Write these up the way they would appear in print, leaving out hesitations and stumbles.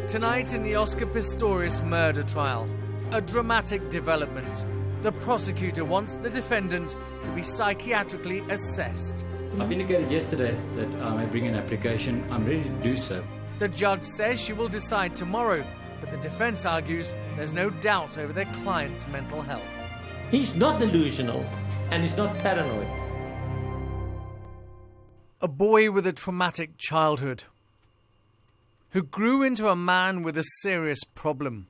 Tonight in the Oscar Pistorius murder trial, a dramatic development. The prosecutor wants the defendant to be psychiatrically assessed. I've indicated yesterday that I may bring an application. I'm ready to do so. The judge says she will decide tomorrow, but the defence argues there's no doubt over their client's mental health. He's not delusional, and he's not paranoid. A boy with a traumatic childhood, who grew into a man with a serious problem.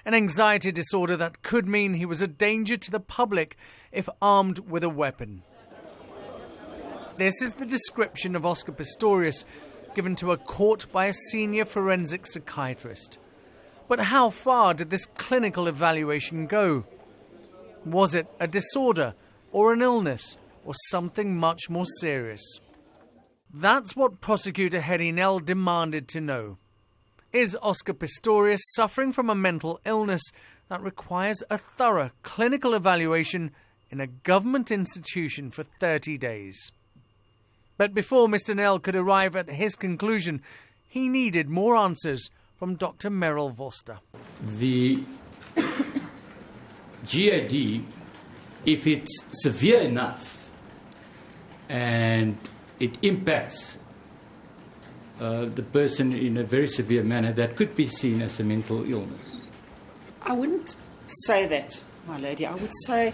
An anxiety disorder that could mean he was a danger to the public if armed with a weapon. This is the description of Oscar Pistorius given to a court by a senior forensic psychiatrist. But how far did this clinical evaluation go? Was it a disorder or an illness or something much more serious? That's what prosecutor Hetty Nell demanded to know. Is Oscar Pistorius suffering from a mental illness that requires a thorough clinical evaluation in a government institution for 30 days? But before Mr. Nell could arrive at his conclusion, he needed more answers from Dr. Merrill Vorster. The GAD, if it's severe enough and it impacts the person in a very severe manner, that could be seen as a mental illness. I wouldn't say that, my lady. I would say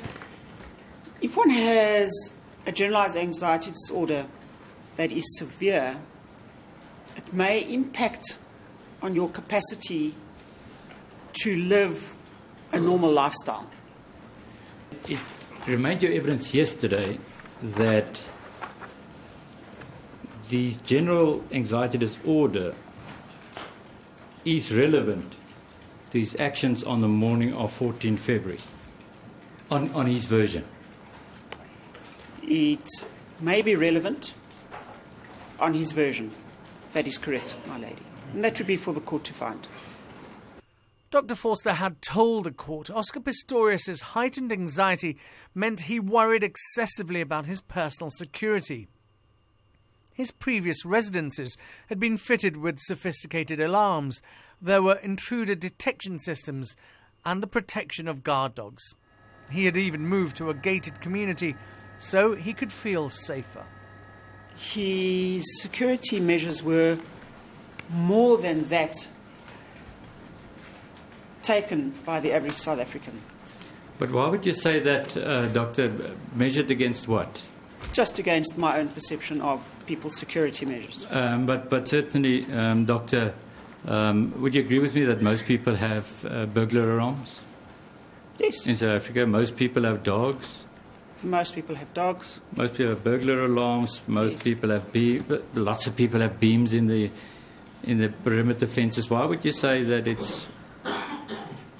if one has a generalised anxiety disorder that is severe, it may impact on your capacity to live a normal lifestyle. It remained your evidence yesterday that the general anxiety disorder is relevant to his actions on the morning of 14 February, on his version. It may be relevant on his version. That is correct, my lady. And that would be for the court to find. Dr. Vorster had told the court Oscar Pistorius' heightened anxiety meant he worried excessively about his personal security. His previous residences had been fitted with sophisticated alarms. There were intruder detection systems and the protection of guard dogs. He had even moved to a gated community so he could feel safer. His security measures were more than that taken by the average South African. But why would you say that, Doctor, measured against what? Just against my own perception of people's security measures. But certainly, Doctor, would you agree with me that most people have burglar alarms? Yes. In South Africa, most people have dogs. Most people have dogs. Most people have burglar alarms. Most Yes. people have lots of people have beams in the perimeter fences. Why would you say that it's,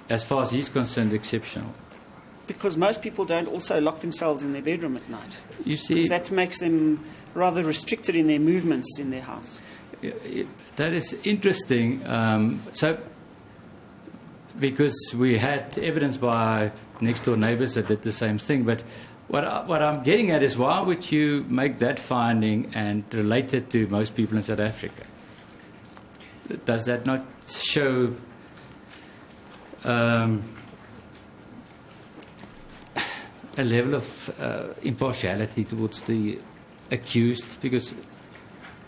as far as he's concerned, exceptional? Because most people don't also lock themselves in their bedroom at night. You see, Because that makes them rather restricted in their movements in their house. that is interesting. Because we had evidence by next door neighbours that did the same thing. But what I'm getting at is, why would you make that finding and relate it to most people in South Africa? Does that not show a level of impartiality towards the accused? Because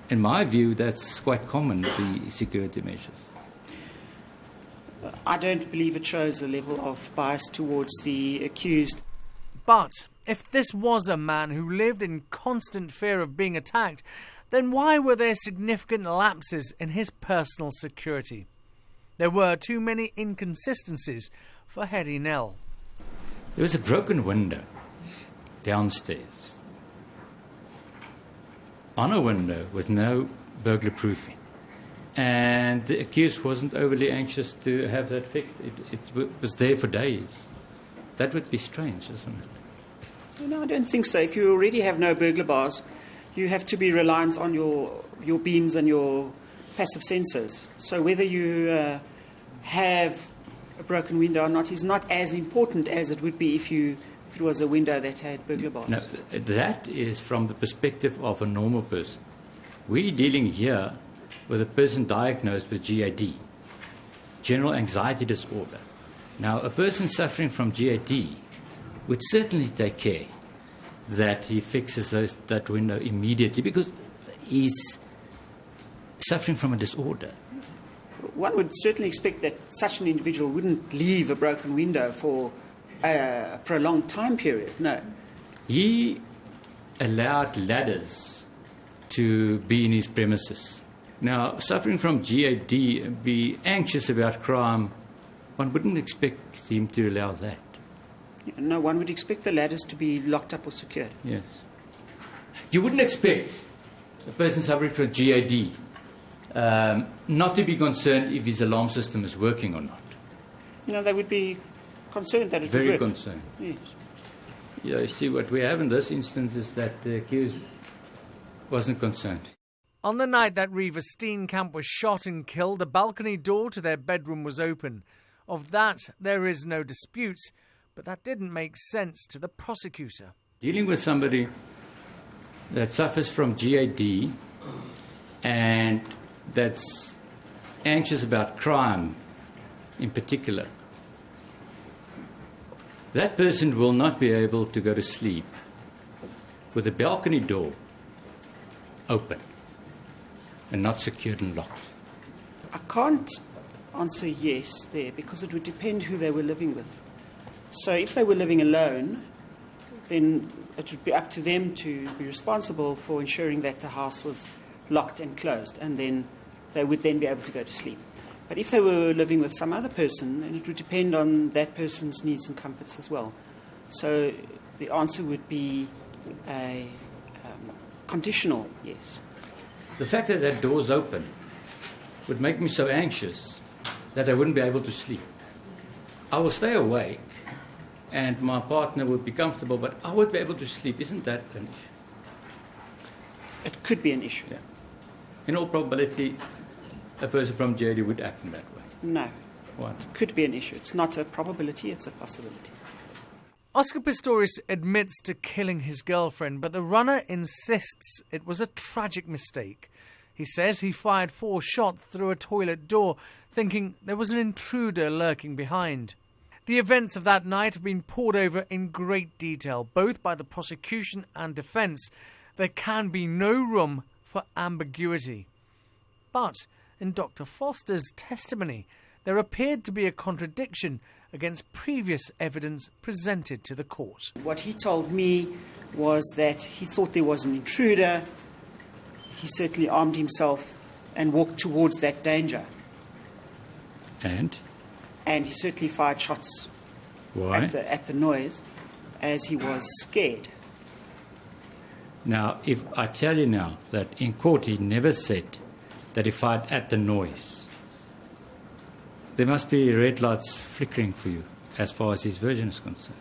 in my view, that's quite common, the security measures. I don't believe it shows a level of bias towards the accused. But if this was a man who lived in constant fear of being attacked, then why were there significant lapses in his personal security? There were too many inconsistencies for Hetty Nell. There was a broken window downstairs. On a window with no burglar proofing. And the accused wasn't overly anxious to have that fixed. It was there for days. That would be strange, isn't it? No, I don't think so. If you already have no burglar bars, you have to be reliant on your beams and your passive sensors. So whether you have a broken window or not is not as important as it would be if it was a window that had burglar bars. No, that is from the perspective of a normal person. We're dealing here with a person diagnosed with GAD. general anxiety disorder. Now, a person suffering from GAD would certainly take care that he fixes that window immediately because he's suffering from a disorder. One would certainly expect that such an individual wouldn't leave a broken window for a prolonged time period, no. He allowed ladders to be in his premises. Now, suffering from GAD, be anxious about crime, one wouldn't expect him to allow that. No, one would expect the ladders to be locked up or secured. Yes. You wouldn't expect a person suffering from GAD not to be concerned if his alarm system is working or not. No, they would be concerned that it Very would work. concerned. Yes. Yeah, you see, what we have in this instance is that the accused wasn't concerned. On the night that Reeva Steenkamp was shot and killed, the balcony door to their bedroom was open. Of that, there is no dispute, but that didn't make sense to the prosecutor. Dealing with somebody that suffers from GAD and that's anxious about crime in particular, that person will not be able to go to sleep with the balcony door open and not secured and locked. I can't answer yes there because it would depend who they were living with. So if they were living alone, then it would be up to them to be responsible for ensuring that the house was locked and closed, and then they would then be able to go to sleep. But if they were living with some other person, then it would depend on that person's needs and comforts as well. So the answer would be a conditional yes. The fact that that door's open would make me so anxious that I wouldn't be able to sleep. I will stay awake and my partner would be comfortable, but I would be able to sleep. Isn't that an issue? It could be an issue. Yeah. In all probability, a person from GAD would act in that way. No. Why? It could be an issue. It's not a probability, it's a possibility. Oscar Pistorius admits to killing his girlfriend, but the runner insists it was a tragic mistake. He says he fired 4 shots through a toilet door, thinking there was an intruder lurking behind. The events of that night have been pored over in great detail, both by the prosecution and defence. There can be no room for ambiguity. But in Dr. Foster's testimony, there appeared to be a contradiction against previous evidence presented to the court. What he told me was that he thought there was an intruder. He certainly armed himself and walked towards that danger. And? And he certainly fired shots. Why? At the noise, as he was scared. Now, if I tell you now that in court he never said that he fired at the noise, there must be red lights flickering for you as far as his version is concerned.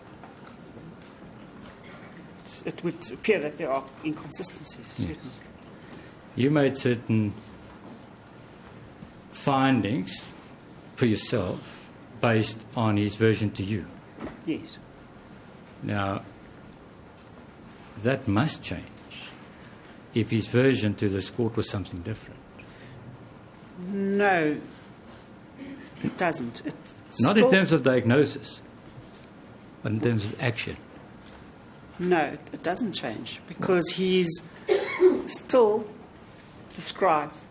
It would appear that there are inconsistencies, Yes. certainly. You made certain findings for yourself based on his version to you. Yes. Now, that must change if his version to this court was something different. No, it doesn't. Not in terms of diagnosis, but in terms of action. No, it doesn't change because he's still describes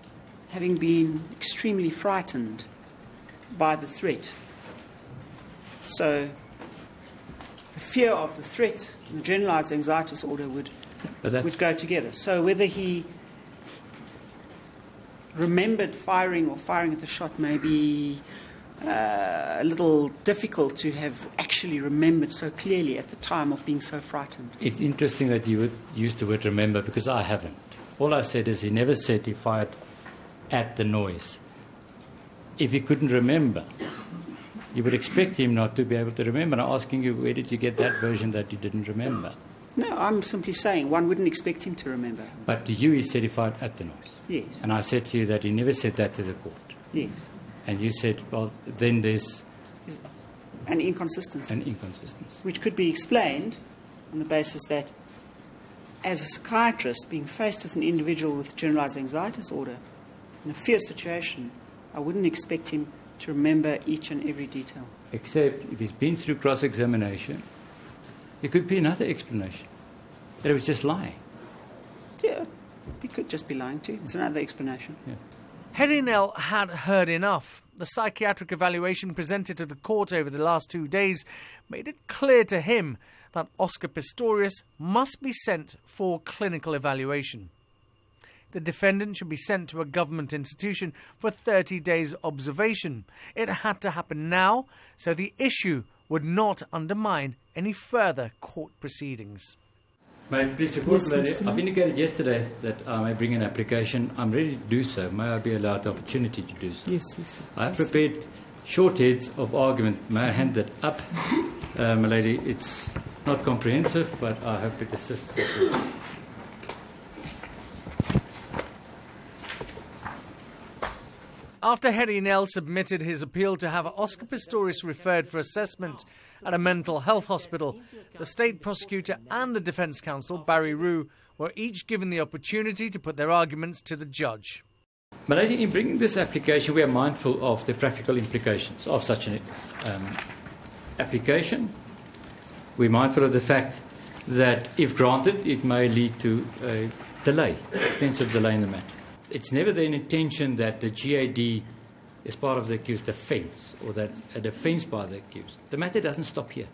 having been extremely frightened by the threat. So the fear of the threat and the generalized anxiety disorder would go together. So whether he remembered firing or firing at the shot may be a little difficult to have actually remembered so clearly at the time of being so frightened. It's interesting that you would use the word remember because I haven't. All I said is he never said he fired at the noise. If he couldn't remember, you would expect him not to be able to remember. I'm asking you, where did you get that version that you didn't remember? No, I'm simply saying one wouldn't expect him to remember. But to you, he said he fired at the noise. Yes. And I said to you that he never said that to the court. Yes. And you said, well, then there's an inconsistency. Which could be explained on the basis that as a psychiatrist, being faced with an individual with generalized anxiety disorder in a fear situation, I wouldn't expect him to remember each and every detail. Except if he's been through cross-examination, there could be another explanation, that it was just lying. Yeah, he could just be lying too. It's another explanation. Yeah. Harry Nell had heard enough. The psychiatric evaluation presented to the court over the last 2 days made it clear to him that Oscar Pistorius must be sent for clinical evaluation. The defendant should be sent to a government institution for 30 days observation. It had to happen now, so the issue would not undermine any further court proceedings. May I please support, I've indicated yesterday that I may bring an application. I'm ready to do so. May I be allowed the opportunity to do so? Yes. I have prepared short heads of argument. May I hand that up? My lady, it's not comprehensive, but I hope it assists. After Harry Nell submitted his appeal to have Oscar Pistorius referred for assessment at a mental health hospital, the state prosecutor and the defence counsel, Barry Rue, were each given the opportunity to put their arguments to the judge. My lady, in bringing this application, we are mindful of the practical implications of such an application. We're mindful of the fact that, if granted, it may lead to a delay, extensive delay in the matter. It's never the intention that the GAD is part of the accused's defence or that a defence by the accused. The matter doesn't stop here.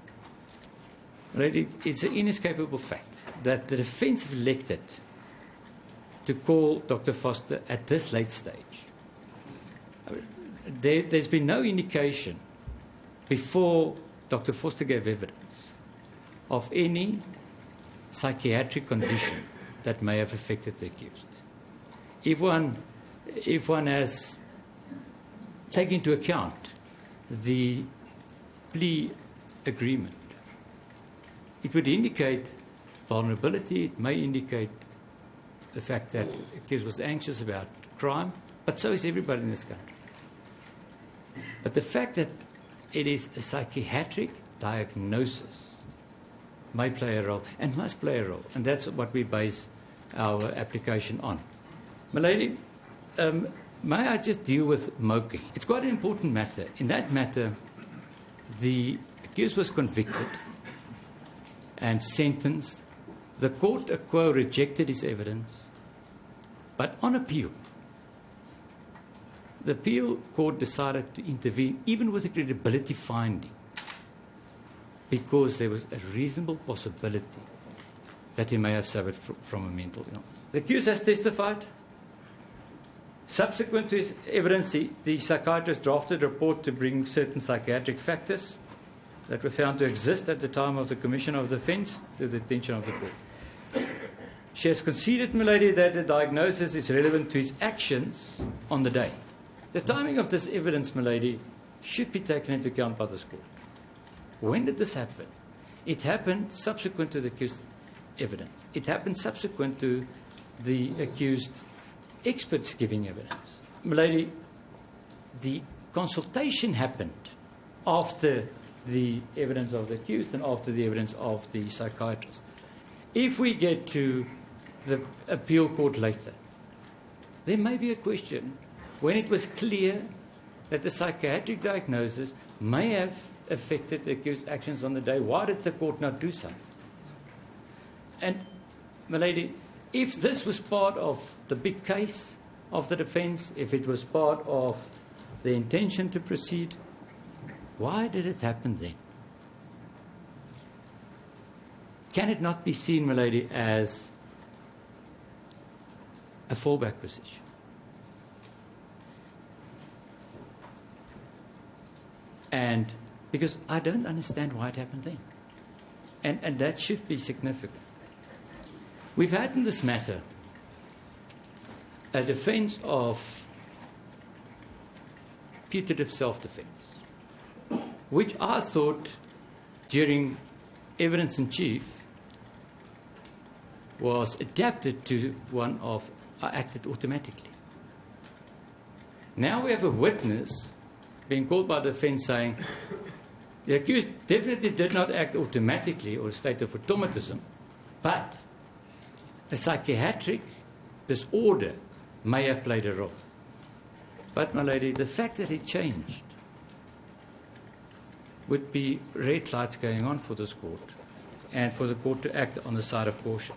It's an inescapable fact that the defence have elected to call Dr. Foster at this late stage. There's been no indication before Dr. Foster gave evidence of any psychiatric condition that may have affected the accused. If one has taken into account the plea agreement, it would indicate vulnerability. It may indicate the fact that the accused was anxious about crime, but so is everybody in this country. But the fact that it is a psychiatric diagnosis may play a role and must play a role, and that's what we base our application on. My lady, may I just deal with Moki? It's quite an important matter. In that matter, the accused was convicted and sentenced. The court a quo rejected his evidence, but on appeal, the appeal court decided to intervene, even with a credibility finding, because there was a reasonable possibility that he may have suffered from a mental illness. The accused has testified. Subsequent to his evidence, the psychiatrist drafted a report to bring certain psychiatric factors that were found to exist at the time of the commission of the offence to the attention of the court. She has conceded, my lady, that the diagnosis is relevant to his actions on the day. The timing of this evidence, my lady, should be taken into account by this court. When did this happen? It happened subsequent to the accused evidence. It happened subsequent to the accused experts giving evidence. My lady, the consultation happened after the evidence of the accused and after the evidence of the psychiatrist. If we get to the appeal court later, there may be a question when it was clear that the psychiatric diagnosis may have affected the accused's actions on the day. Why did the court not do something? And, my lady, if this was part of the big case of the defence, if it was part of the intention to proceed, why did it happen then? Can it not be seen, my lady, as a fallback position? And because I don't understand why it happened then. And that should be significant. We've had in this matter a defence of putative self-defence, which I thought during evidence in chief was adapted to one of I acted automatically. Now we have a witness being called by the defence saying the accused definitely did not act automatically or a state of automatism, but a psychiatric disorder may have played a role. But, my lady, the fact that it changed would be red lights going on for this court and for the court to act on the side of caution.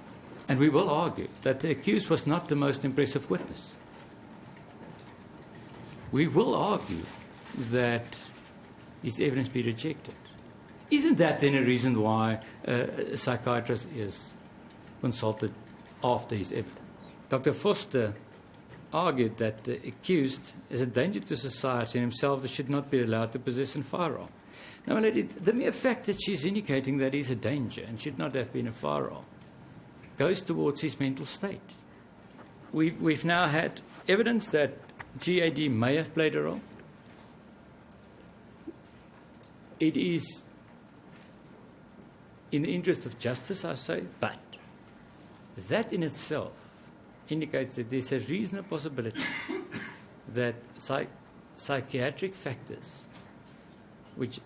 And we will argue that the accused was not the most impressive witness. We will argue that his evidence be rejected. Isn't that then a reason why a psychiatrist is consulted after his evidence? Dr. Foster argued that the accused is a danger to society and himself that should not be allowed to possess a firearm. Now, my lady, the mere fact that she's indicating that he's a danger and should not have been a firearm goes towards his mental state. We've now had evidence that GAD may have played a role. It is in the interest of justice, I say, but that in itself indicates that there's a reasonable possibility that psychiatric factors, which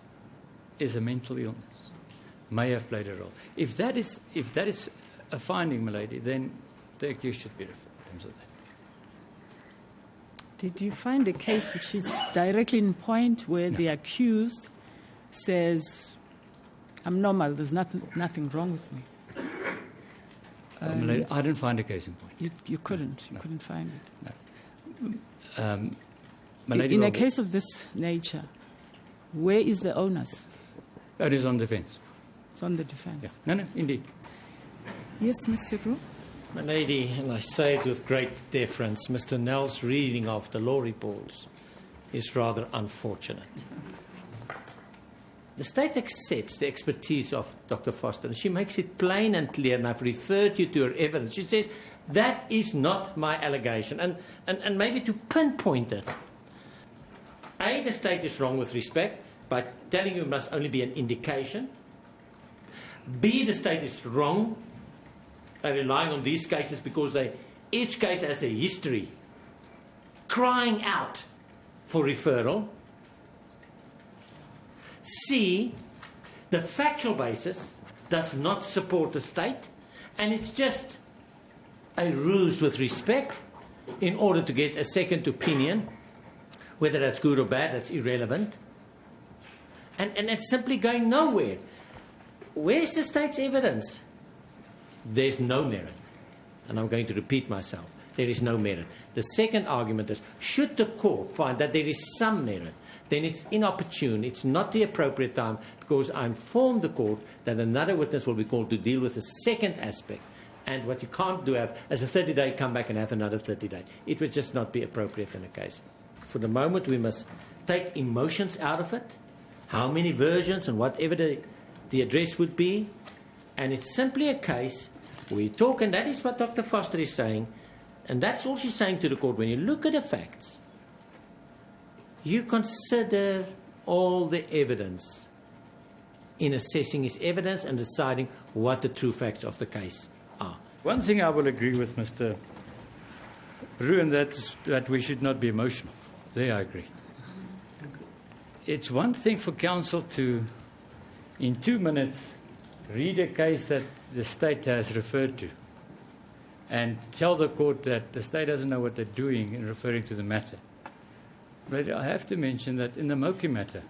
is a mental illness, may have played a role. If that is a finding, my lady, then the accused should be referred in terms of that. Did you find a case which is directly in point where the accused says, I'm normal, there's nothing wrong with me? My lady, I didn't find a case in point. You couldn't? You couldn't find it? No. My lady, in a case of this nature, where is the onus? It is on defence. It's on the defence. Yeah. No, indeed. Yes, Mr. Roux? My lady, and I say it with great deference, Mr. Nell's reading of the law reports is rather unfortunate. The state accepts the expertise of Dr. Foster, and she makes it plain and clear, and I've referred you to her evidence. She says, that is not my allegation. And maybe to pinpoint it, A, the state is wrong with respect by telling you it must only be an indication. B, the state is wrong by relying on these cases because each case has a history crying out for referral. C, the factual basis does not support the state, and it's just a ruse with respect in order to get a second opinion. Whether that's good or bad, that's irrelevant. And it's simply going nowhere. Where's the state's evidence? There's no merit. And I'm going to repeat myself. There is no merit. The second argument is, should the court find that there is some merit, then it's inopportune, it's not the appropriate time, because I informed the court that another witness will be called to deal with the second aspect. And what you can't do as a 30-day, come back and have another 30-day. It would just not be appropriate in a case. For the moment, we must take emotions out of it, how many versions and whatever the address would be, and it's simply a case we talk, and that is what Dr. Foster is saying, and that's all she's saying to the court. When you look at the facts, you consider all the evidence in assessing his evidence and deciding what the true facts of the case are. One thing I will agree with Mr. Roux, and that's that we should not be emotional. There I agree. It's one thing for counsel to, in 2 minutes, read a case that the state has referred to and tell the court that the state doesn't know what they're doing in referring to the matter. But I have to mention that in the Moki matter,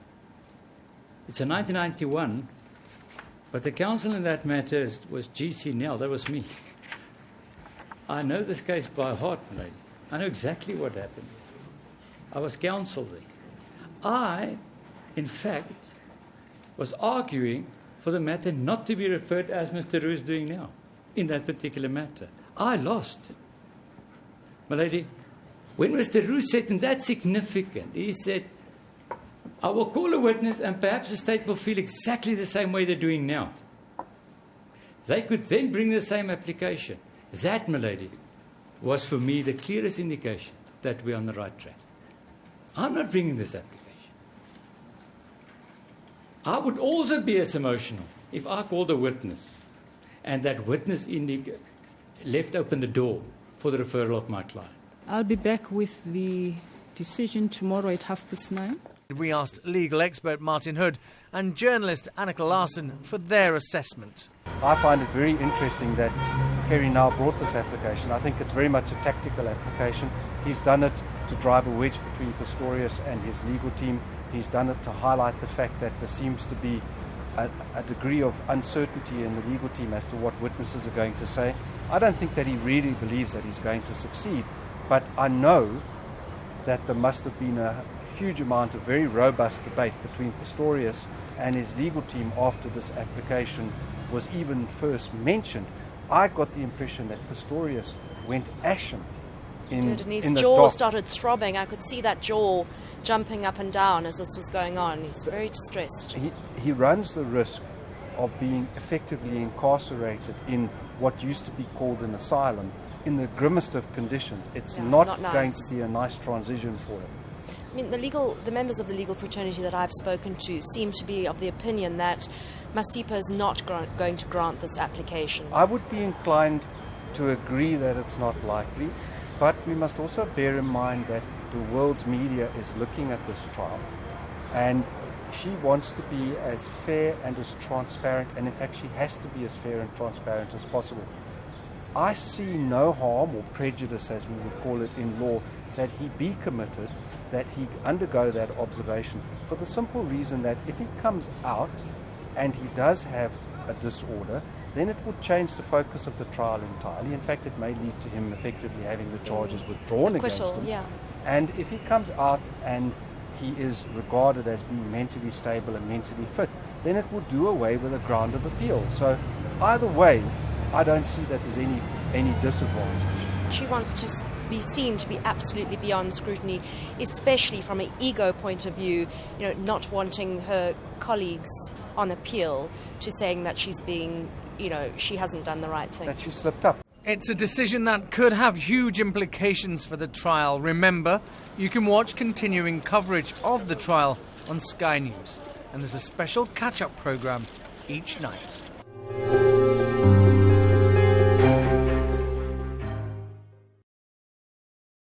it's a 1991, but the counsel in that matter was G.C. Nell. That was me. I know this case by heart, lady. I know exactly what happened. I was counsel there. I, in fact, was arguing for the matter not to be referred as Mr. Roux is doing now, in that particular matter. I lost. My lady, when Mr. Roux said, and that's significant, he said, I will call a witness and perhaps the state will feel exactly the same way they're doing now. They could then bring the same application. That, my lady, was for me the clearest indication that we're on the right track. I'm not bringing this application. I would also be as emotional if I called a witness and that witness left open the door for the referral of my client. I'll be back with the decision tomorrow at 9:30. We asked legal expert Martin Hood and journalist Annika Larsen for their assessment. I find it very interesting that Kerry now brought this application. I think it's very much a tactical application. He's done it to drive a wedge between Pistorius and his legal team. He's done it to highlight the fact that there seems to be a degree of uncertainty in the legal team as to what witnesses are going to say. I don't think that he really believes that he's going to succeed, but I know that there must have been a huge amount of very robust debate between Pistorius and his legal team after this application was even first mentioned. I got the impression that Pistorius went ashen and his in the jaw dock. started throbbing. I could see that jaw jumping up and down as this was going on. He's very distressed. He runs the risk of being effectively incarcerated in what used to be called an asylum in the grimmest of conditions. It's not going nice. to be a nice transition for him. I mean, the members of the legal fraternity that I've spoken to seem to be of the opinion that Masipa is not going to grant this application. I would be inclined to agree that it's not likely, but we must also bear in mind that the world's media is looking at this trial, and she wants to be as fair and as transparent, and in fact she has to be as fair and transparent as possible. I see no harm or prejudice, as we would call it in law, that he be committed, that he undergo that observation, for the simple reason that if he comes out and he does have a disorder, then it would change the focus of the trial entirely. In fact, it may lead to him effectively having the charges withdrawn against him. Yeah. And if he comes out and he is regarded as being mentally stable and mentally fit, then it will do away with a ground of appeal. So either way, I don't see that there's any disadvantage. She wants to be seen to be absolutely beyond scrutiny, especially from an ego point of view, not wanting her colleagues on appeal to saying that she's being, she hasn't done the right thing. That she slipped up. It's a decision that could have huge implications for the trial. Remember, you can watch continuing coverage of the trial on Sky News, and there's a special catch-up programme each night.